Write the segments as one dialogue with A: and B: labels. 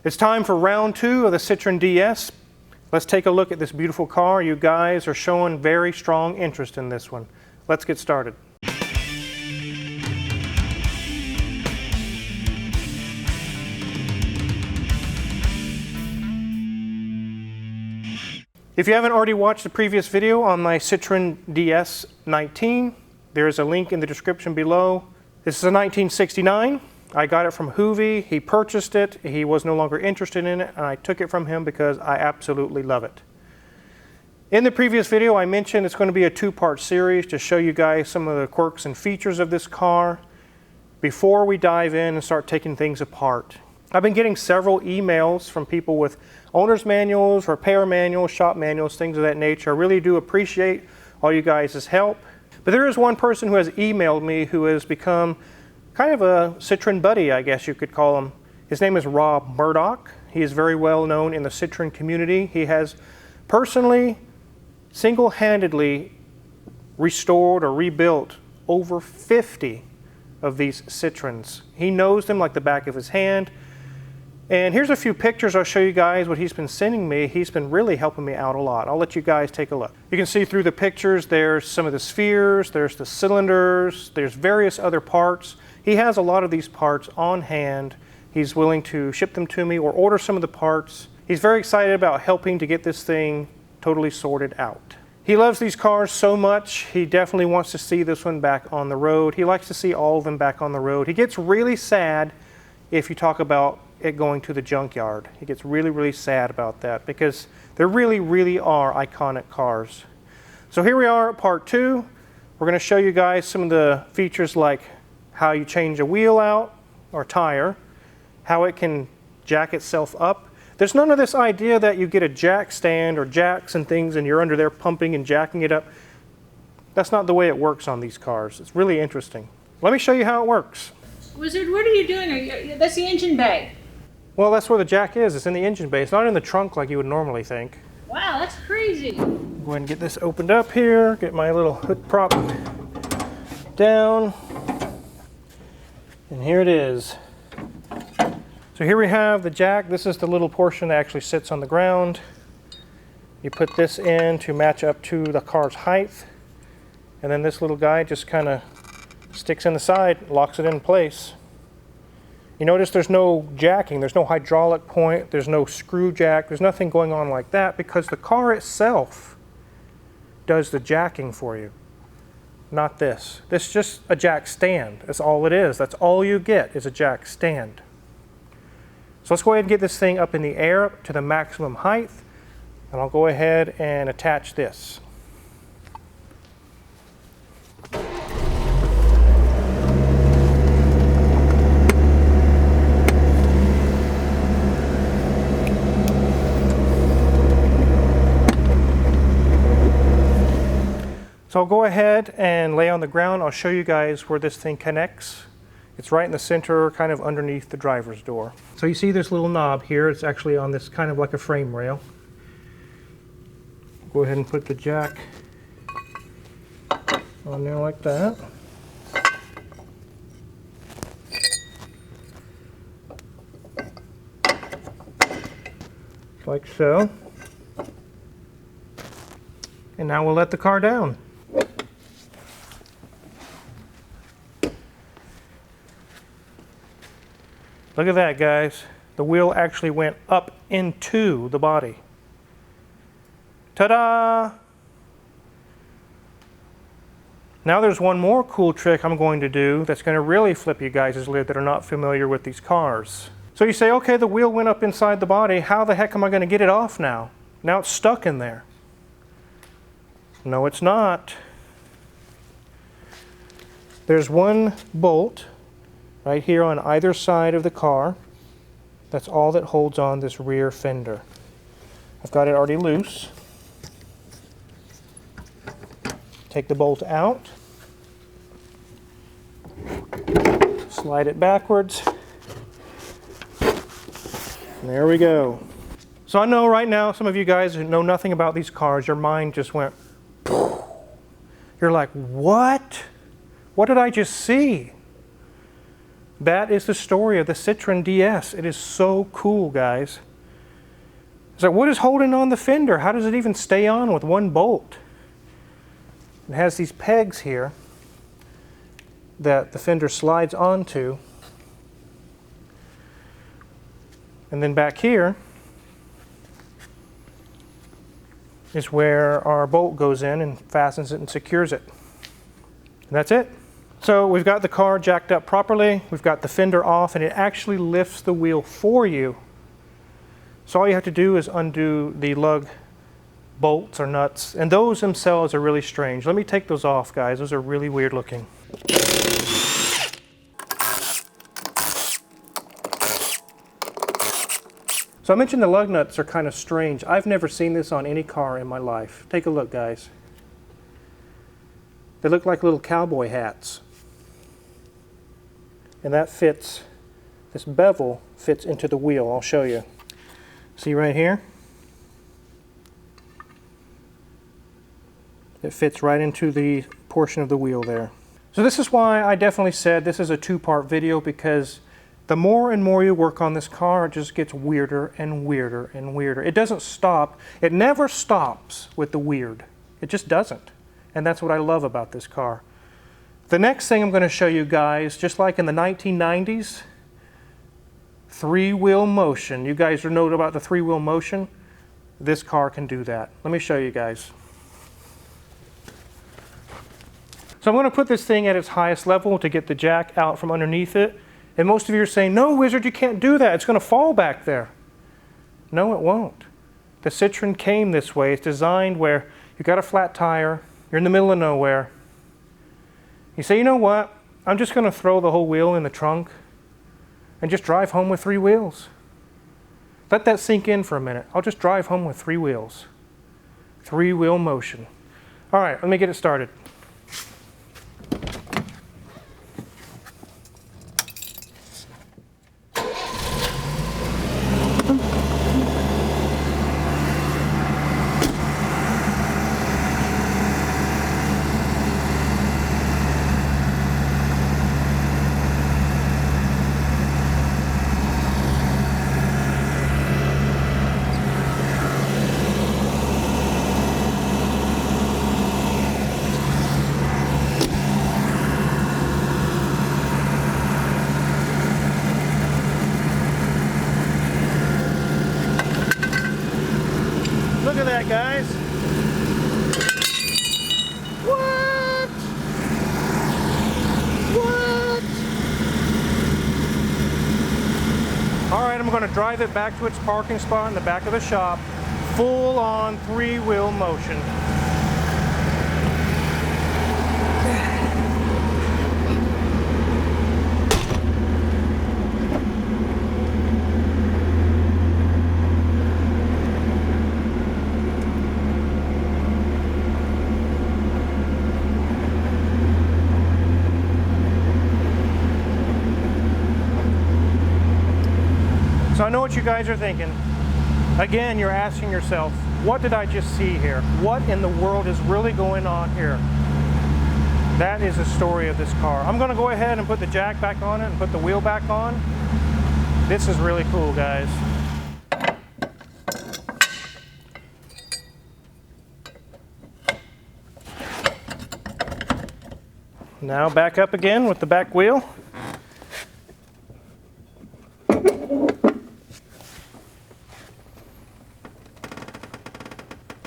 A: It's time for round 2 of the Citroën DS. Let's take a look at this beautiful car. You guys are showing very strong interest in this one. Let's get started. If you haven't already watched the previous video on my Citroën DS19, there is a link in the description below. This is a 1969. I got it from Hoovie. He purchased it. He was no longer interested in it, and I took it from him because I absolutely love it. In the previous video, I mentioned it's going to be a 2-part series to show you guys some of the quirks and features of this car before we dive in and start taking things apart. I've been getting several emails from people with owner's manuals, repair manuals, shop manuals, things of that nature. I really do appreciate all you guys' help. But there is one person who has emailed me who has become kind of a Citroën buddy, I guess you could call him. His name is Rob Murdoch. He is very well known in the Citroën community. He has personally, single-handedly restored or rebuilt over 50 of these Citroëns. He knows them like the back of his hand. And here's a few pictures I'll show you guys what he's been sending me. He's been really helping me out a lot. I'll let you guys take a look. You can see through the pictures there's some of the spheres, there's the cylinders, there's various other parts. He has a lot of these parts on hand. He's willing to ship them to me or order some of the parts. He's very excited about helping to get this thing totally sorted out. He loves these cars so much, he definitely wants to see this one back on the road. He likes to see all of them back on the road. He gets really sad if you talk about it going to the junkyard. He gets really, really sad about that because there really, really are iconic cars. So here we are at part 2. We're going to show you guys some of the features like how you change a wheel out or tire, how it can jack itself up. There's none of this idea that you get a jack stand or jacks and things and you're under there pumping and jacking it up. That's not the way it works on these cars. It's really interesting. Let me show you how it works.
B: Wizard, what are you doing? That's the engine bay.
A: Well, that's where the jack is. It's in the engine bay. It's not in the trunk like you would normally think.
B: Wow, that's crazy.
A: Go ahead and get this opened up here. Get my little hood prop down. And here it is. So here we have the jack. This is the little portion that actually sits on the ground. You put this in to match up to the car's height. And then this little guy just kind of sticks in the side, locks it in place. You notice there's no jacking, there's no hydraulic point, there's no screw jack, there's nothing going on like that because the car itself does the jacking for you. Not this. This is just a jack stand. That's all it is. That's all you get is a jack stand. So let's go ahead and get this thing up in the air to the maximum height, and I'll go ahead and attach this. So I'll go ahead and lay on the ground. I'll show you guys where this thing connects. It's right in the center, kind of underneath the driver's door. So you see this little knob here. It's actually on this kind of like a frame rail. Go ahead and put the jack on there like that. Like so. And now we'll let the car down. Look at that, guys. The wheel actually went up into the body. Ta-da! Now there's one more cool trick I'm going to do that's going to really flip you guys' lid that are not familiar with these cars. So you say, okay, the wheel went up inside the body. How the heck am I going to get it off now? Now it's stuck in there. No, it's not. There's one bolt right here on either side of the car. That's all that holds on this rear fender. I've got it already loose. Take the bolt out. Slide it backwards. And there we go. So I know right now some of you guys who know nothing about these cars, your mind just went, you're like, what? What did I just see? That is the story of the Citroën DS. It is so cool, guys. So what is holding on the fender? How does it even stay on with one bolt? It has these pegs here that the fender slides onto. And then back here is where our bolt goes in and fastens it and secures it. And that's it. So we've got the car jacked up properly, we've got the fender off, and it actually lifts the wheel for you. So all you have to do is undo the lug bolts or nuts, and those themselves are really strange. Let me take those off, guys. Those are really weird looking. So I mentioned the lug nuts are kind of strange. I've never seen this on any car in my life. Take a look, guys. They look like little cowboy hats. And that fits, this bevel fits into the wheel. I'll show you. See right here? It fits right into the portion of the wheel there. So this is why I definitely said this is a two-part video, because the more and more you work on this car, it just gets weirder and weirder and weirder. It doesn't stop. It never stops with the weird. It just doesn't. And that's what I love about this car. The next thing I'm going to show you guys, just like in the 1990s, three-wheel motion. You guys know about the three-wheel motion? This car can do that. Let me show you guys. So I'm going to put this thing at its highest level to get the jack out from underneath it. And most of you are saying, no, Wizard, you can't do that. It's going to fall back there. No, it won't. The Citroën came this way. It's designed where you've got a flat tire, you're in the middle of nowhere. You say, you know what? I'm just going to throw the whole wheel in the trunk and just drive home with three wheels. Let that sink in for a minute. I'll just drive home with three wheels. Three-wheel motion. All right, let me get it started. Look at that, guys. What? What? All right, I'm going to drive it back to its parking spot in the back of the shop. Full on three-wheel motion. So I know what you guys are thinking. Again, you're asking yourself, what did I just see here? What in the world is really going on here? That is the story of this car. I'm going to go ahead and put the jack back on it and put the wheel back on. This is really cool, guys. Now back up again with the back wheel.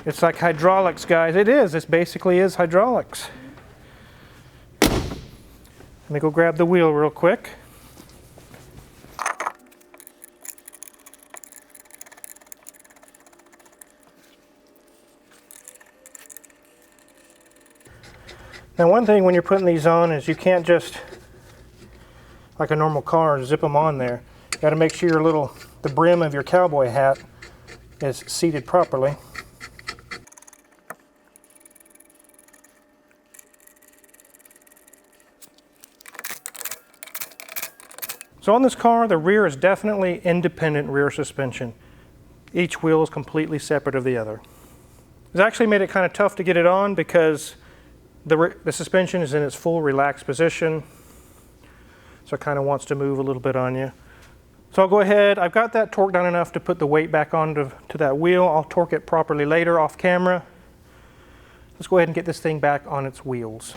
A: It's like hydraulics, guys. It is. This basically is hydraulics. Let me go grab the wheel real quick. Now, one thing when you're putting these on is you can't just, like a normal car, zip them on there. You got to make sure the brim of your cowboy hat is seated properly. So on this car, the rear is definitely independent rear suspension. Each wheel is completely separate of the other. It's actually made it kind of tough to get it on because the suspension is in its full relaxed position. So it kind of wants to move a little bit on you. So I'll go ahead, I've got that torqued down enough to put the weight back onto that wheel. I'll torque it properly later off camera. Let's go ahead and get this thing back on its wheels.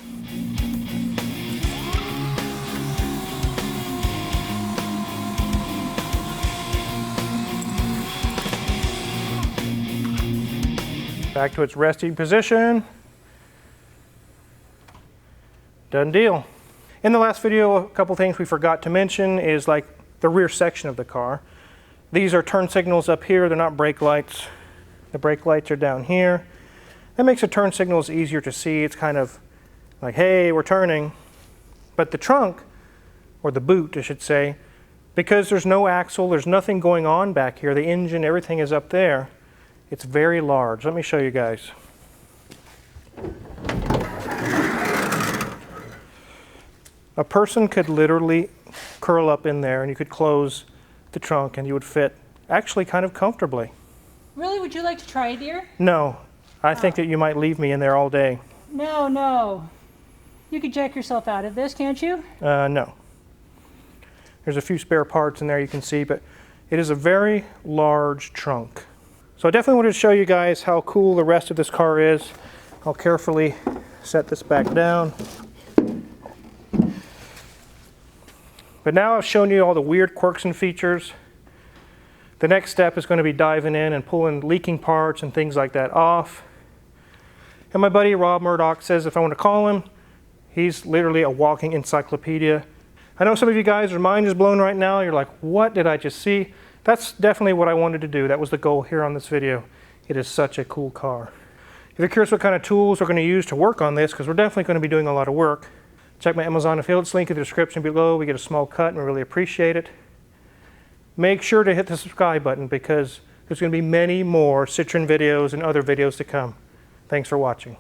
A: Back to its resting position. Done deal. In the last video, a couple things we forgot to mention is like the rear section of the car. These are turn signals up here, they're not brake lights. The brake lights are down here. That makes the turn signals easier to see. It's kind of like, hey, we're turning. But the trunk, or the boot I should say, because there's no axle, there's nothing going on back here, the engine, everything is up there, it's very large. Let me show you guys. A person could literally curl up in there and you could close the trunk and you would fit actually kind of comfortably.
B: Really? Would you like to try it, dear?
A: No, I think that you might leave me in there all day.
B: No, no. You could jack yourself out of this, can't you?
A: No. There's a few spare parts in there you can see, but it is a very large trunk. So I definitely wanted to show you guys how cool the rest of this car is. I'll carefully set this back down. But now I've shown you all the weird quirks and features. The next step is going to be diving in and pulling leaking parts and things like that off. And my buddy Rob Murdoch says if I want to call him, he's literally a walking encyclopedia. I know some of you guys, your mind is blown right now. You're like, what did I just see? That's definitely what I wanted to do. That was the goal here on this video. It is such a cool car. If you're curious what kind of tools we're going to use to work on this, because we're definitely going to be doing a lot of work, check my Amazon affiliates link in the description below. We get a small cut and we really appreciate it. Make sure to hit the subscribe button because there's going to be many more Citroën videos and other videos to come. Thanks for watching.